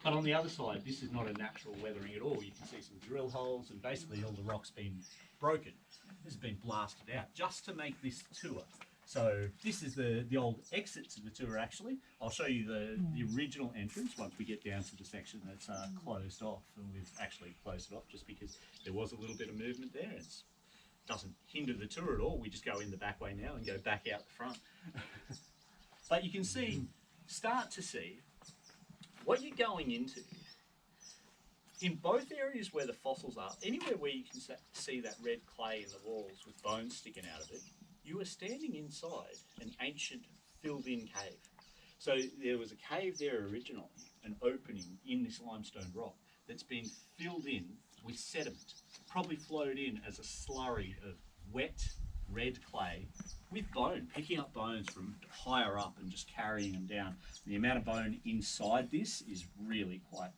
But on the other side, this is not a natural weathering at all. You can see some drill holes and basically all the rock's been broken. This has been blasted out just to make this tour. So this is the old exits of the tour actually. I'll show you the original entrance once we get down to the section that's closed off. And we've actually closed it off just because there was a little bit of movement there. It doesn't hinder the tour at all. We just go in the back way now and go back out the front. But you can start to see what you're going into. In both areas where the fossils are, anywhere where you can see that red clay in the walls with bones sticking out of it, you are standing inside an ancient filled-in cave. So there was a cave there originally, an opening in this limestone rock that's been filled in with sediment, probably flowed in as a slurry of wet red clay with bone, picking up bones from higher up and just carrying them down. The amount of bone inside this is really quite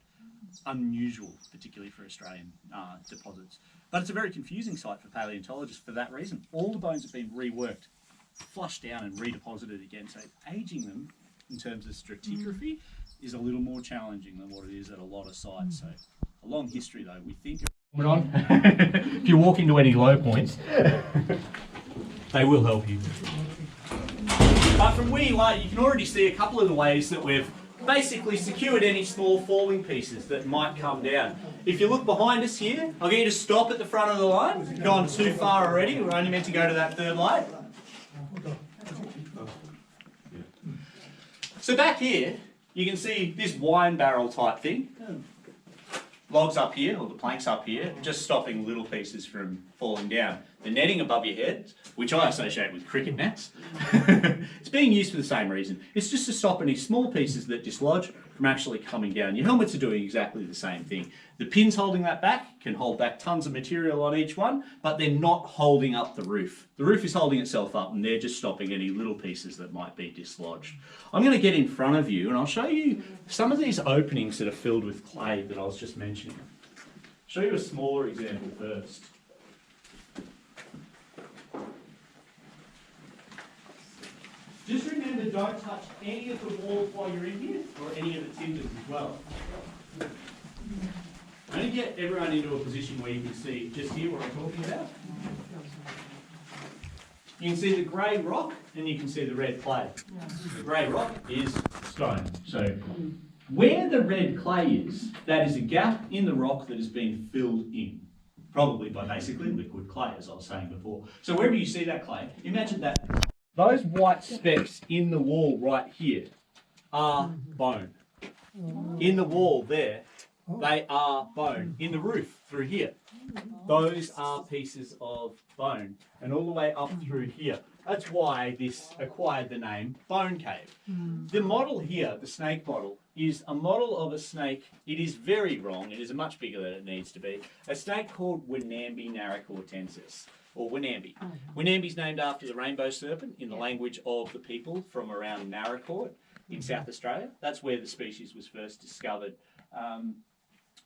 unusual, particularly for Australian deposits. But it's a very confusing site for paleontologists for that reason. All the bones have been reworked, flushed down and redeposited again. So aging them in terms of stratigraphy is a little more challenging than what it is at a lot of sites. So a long history though, we think. If you walk into any low points, they will help you. But from where you are, you can already see a couple of the ways that we've basically secured any small falling pieces that might come down. If you look behind us here, I'll get you to stop at the front of the line. We've gone too far already. We're only meant to go to that third light. So back here, you can see this wine barrel type thing. Logs up here, or the planks up here, just stopping little pieces from falling down. The netting above your head, which I associate with cricket nets, it's being used for the same reason. It's just to stop any small pieces that dislodge from actually coming down. Your helmets are doing exactly the same thing. The pins holding that back can hold back tons of material on each one, but they're not holding up the roof. The roof is holding itself up and they're just stopping any little pieces that might be dislodged. I'm going to get in front of you and I'll show you some of these openings that are filled with clay that I was just mentioning. Show you a smaller example first. Just remember, don't touch any of the walls while you're in here, or any of the timbers as well. Only get everyone into a position where you can see just here what I'm talking about. You can see the grey rock and you can see the red clay. The grey rock is stone. So where the red clay is, that is a gap in the rock that has been filled in. Probably by basically liquid clay, as I was saying before. So wherever you see that clay, imagine that those white specks in the wall right here are bone. In the wall there, they are bone. In the roof through here, those are pieces of bone. And all the way up through here. That's why this acquired the name Bone Cave. The model here, the snake model, is a model of a snake. It is very wrong. It is much bigger than it needs to be. A snake called Wellington narracortensis, or Wellington. Wellington's named after the rainbow serpent in the language of the people from around Narracourt in South Australia. That's where the species was first discovered.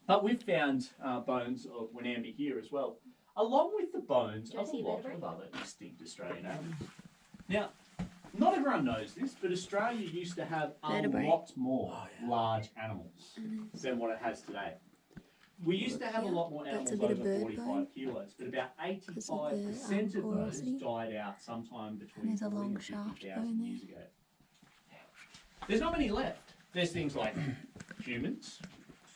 But we've found bones of Wellington here as well, along with the bones of a lot of other extinct Australian animals. Now, not everyone knows this, but Australia used to have a lot more large animals than what it has today. We used to have a lot more animals over 45 kilos, but about 85% of those died out sometime between 40 and 50,000 years ago. There's not many left. There's things like humans,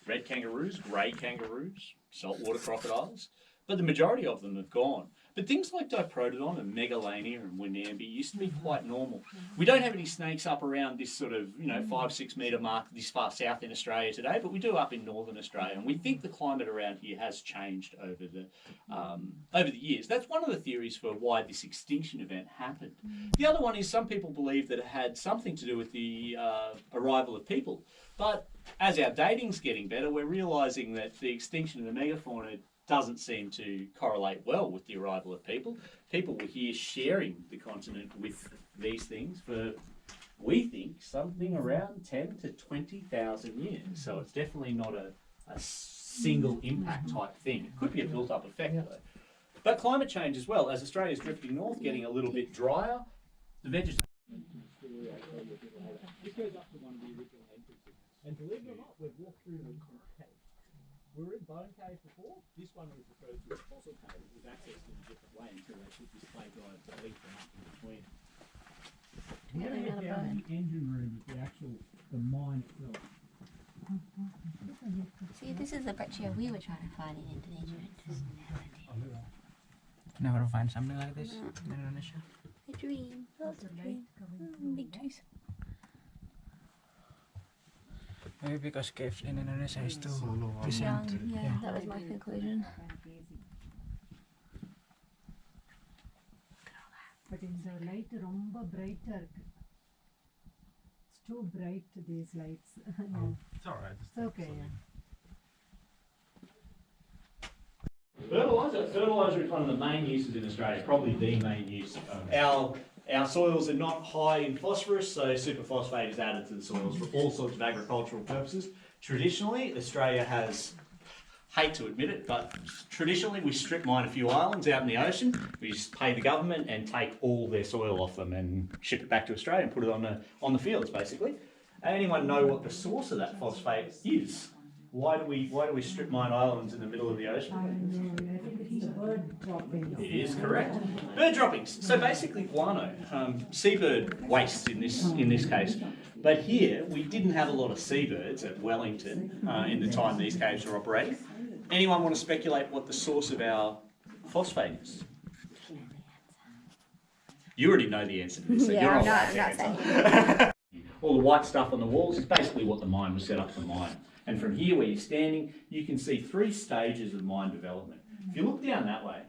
red kangaroos, grey kangaroos, saltwater crocodiles, but the majority of them have gone. But things like Diprotodon and Megalania and Wellington used to be quite normal. We don't have any snakes up around this sort of, 5-6 metre mark this far south in Australia today, but we do up in northern Australia, and we think the climate around here has changed over the years. That's one of the theories for why this extinction event happened. The other one is some people believe that it had something to do with the arrival of people, but as our dating's getting better, we're realising that the extinction of the megafauna doesn't seem to correlate well with the arrival of people. People were here sharing the continent with these things for, we think, something around 10 to 20,000 years. So it's definitely not a single impact type thing. It could be a built-up effect though. But climate change as well, as Australia's drifting north, getting a little bit drier, the vegetation... This goes up to one of the original entrances. believe it or not, we've walked through the cave. We were in Bone Cave before. This one was referred to as Fossil Cave. It was accessed in a different way until they put this clay guide to leak them up in between. We're going to head down to the engine room of the mine itself. See, this is the breccia we were trying to find in Indonesia. Never find something like this in Indonesia. A dream, lots of dreams. Big trees. Maybe because caves in Indonesia is too Young, recent. yeah, that was my conclusion. But in the light, ரொம்ப bright இருக்கு. It's too bright, these lights. It's alright. It's okay, yeah. Fertiliser is one of the main uses in Australia, probably the main use. Our soils are not high in phosphorus, so superphosphate is added to the soils for all sorts of agricultural purposes. Traditionally, Australia has, hate to admit it, but traditionally we strip mine a few islands out in the ocean. We just pay the government and take all their soil off them and ship it back to Australia and put it on the fields, basically. Anyone know what the source of that phosphate is? Why do we strip mine islands in the middle of the ocean? I think it's the bird droppings. It is correct. Bird droppings. So basically guano, seabird waste in this case. But here we didn't have a lot of seabirds at Wellington in the time these caves were operating. Anyone want to speculate what the source of our phosphate is? You already know the answer to this. So Yeah, you're I'm not not allowed to saying. answer. All the white stuff on the walls is basically what the mine was set up to mine. And from here where you're standing, you can see 3 stages of mine development. If you look down that way,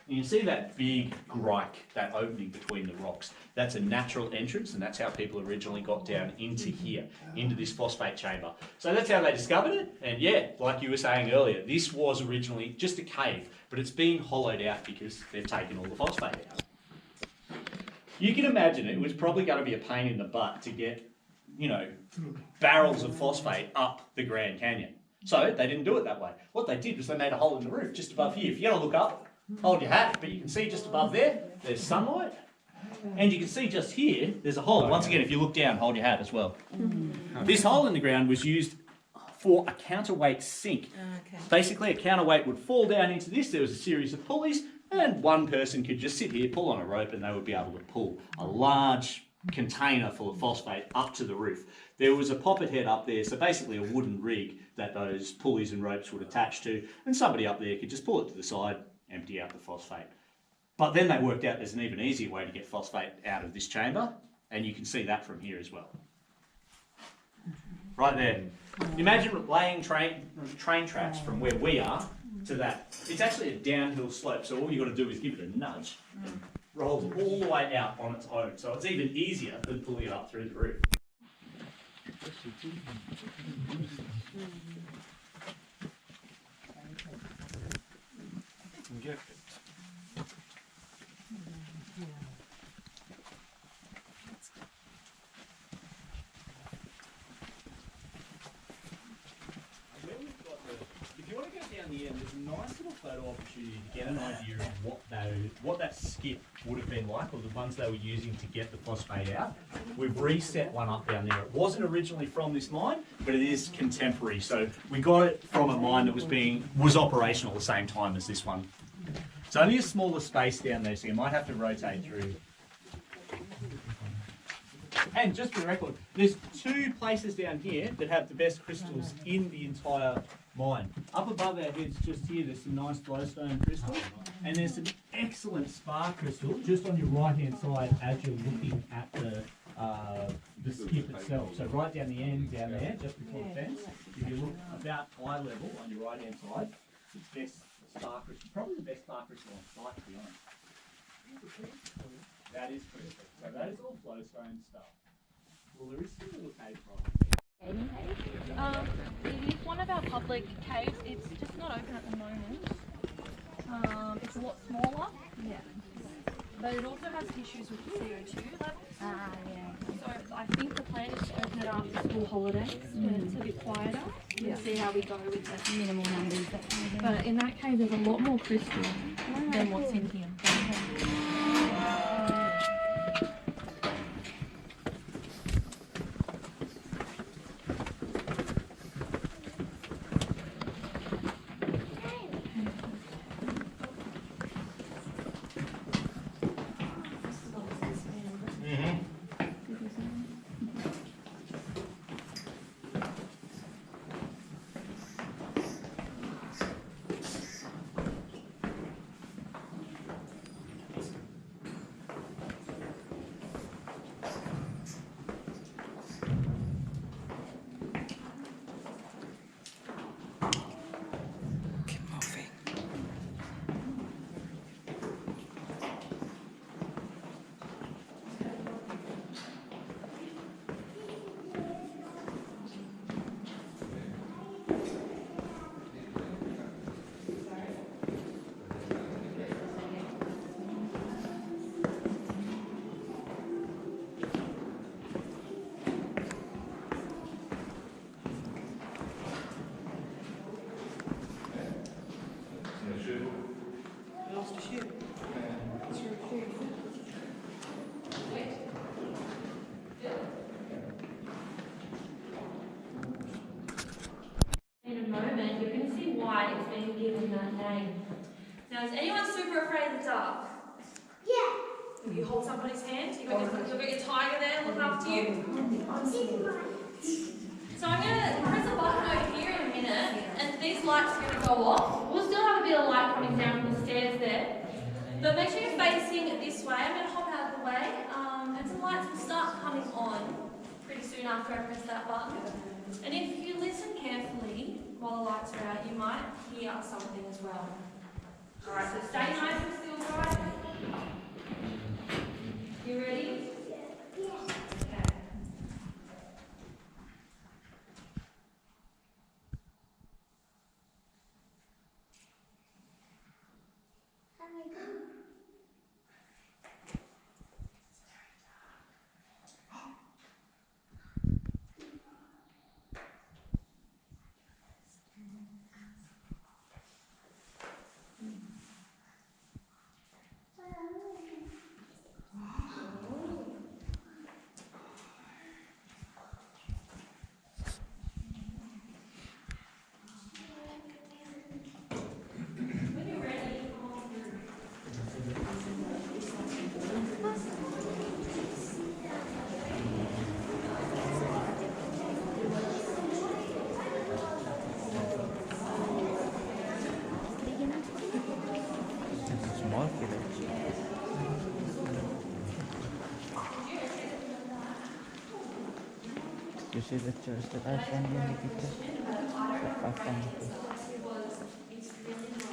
you can see that big grike, that opening between the rocks. That's a natural entrance, and that's how people originally got down into here, into this phosphate chamber. So that's how they discovered it. And yeah, like you were saying earlier, this was originally just a cave, but it's being hollowed out because they've taken all the phosphate out. You can imagine it was probably going to be a pain in the butt to get, barrels of phosphate up the Grand Canyon. So they didn't do it that way. What they did was they made a hole in the roof just above here. If you're going to look up, hold your hat, but you can see just above there, there's sunlight. And you can see just here, there's a hole. Once again, if you look down, hold your hat as well. This hole in the ground was used for a counterweight sink. Basically, a counterweight would fall down into this. There was a series of pulleys, and one person could just sit here, pull on a rope, and they would be able to pull a large container full of phosphate up to the roof. There was a poppet head up there, so basically a wooden rig that those pulleys and ropes would attach to, and somebody up there could just pull it to the side, empty out the phosphate. But then they worked out there's an even easier way to get phosphate out of this chamber, and you can see that from here as well. Right there. Imagine laying train tracks from where we are to that. It's actually a downhill slope, so all you've got to do is give it a nudge and rolls all the way out on its own. So it's even easier than pulling it up through the roof. If you want to go down the end, there's a nice little photo opportunity to get an idea of what that skip would have been like, or the ones they were using to get the phosphate out. We've reset one up down there. It wasn't originally from this mine, but it is contemporary. So we got it from a mine that was operational at the same time as this one. It's only a smaller space down there, so you might have to rotate through. And just for the record, there's 2 places down here that have the best crystals in the entire mine. Up above our heads just here, there's some nice glowstone crystals, and there's some excellent spar crystal just on your right hand side as you're looking at the skip itself. So right down the end down there, just before the fence, if you look about eye level on your right hand side, it's best spar crystal, probably the best spar crystal on site, to be honest. That is crystal. So that is all flowstone stuff. Well, there is still a little cave problem. It is one of our public caves. It's just not open at the moment. It's a lot smaller. Yeah. But it also has issues with the CO2 levels. Yeah. So I think the plan is to open it after school holidays when it's a bit quieter. And see how we go with the Minimal numbers. But in that cave, there's a lot more crystal than what's in here. Now, is anyone super afraid of the dark? Yeah. If you hold somebody's hand, you've got your tiger there, look after you. So I'm going to press a button over here in a minute, and these lights are going to go off. We'll still have a bit of light coming down from the stairs there. But make sure you're facing this way. I'm going to hop out of the way, and some lights will start coming on pretty soon after I press that button. And if you listen carefully while the lights are out, you might hear something as well. Alright, so stay nice and still, guys. You ready? Okay. Small village. You see the church that I found in the picture? The